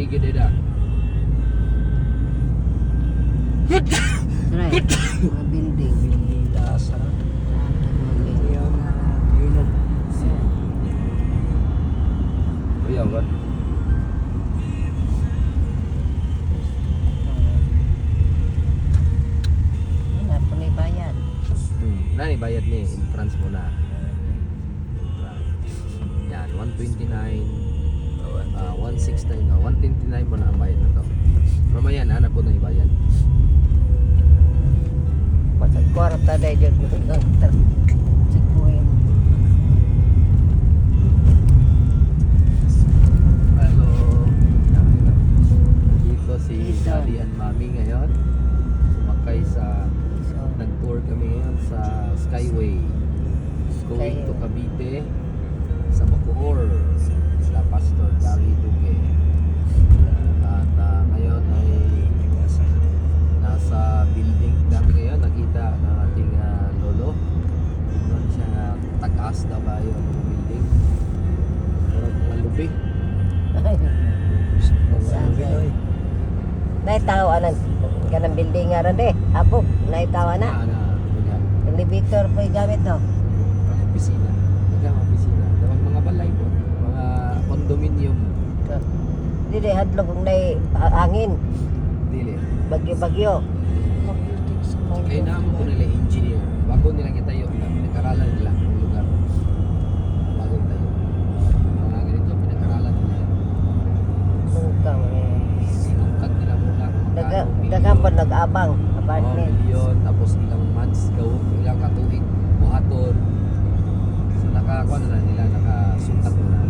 paligid ida. Try. Mga building. Lasa. Yung unit. Kuya, what? Wala po may bayan. Nani bayad ni entrance mo na. Yan, 129. 169, 129 mo na ang bayad na to. Mamaya na, hanap po na ibayad. Pasag kwarta dahil dyan mo hanggang sikuhin. Hello. Dito si Daddy and Mommy ngayon. Sumakay sa, nag-tour kami ngayon sa Skyway. Going to Cavite, sa Bacoor, sa Pastor Gary Duque. At ngayon ay nasa building kami ngayon. Nakita ng ating lolo. Doon siya tagas na ba yung building. Meron mga lubi. Naitawa na kanang building nga rin eh. Apo, naitawa na. Elevator po yung gamit no. Opisina. Mga opisina. Dapat mga balay po. Mga condominium. Hindi hadlok kung na hangin. Dili. Bagyo-bagyo. Kaya naman po nila engineer. Bago nila itayo na pinag-aralan nila ang lugar. Bago itayo. Mga ganito pinag-aralan nila. Tungkang eh. Sinungkag nila muna. Dagan po nag-abang. Oh, Apartment. milyon. Tapos ilang months, ilang katuig.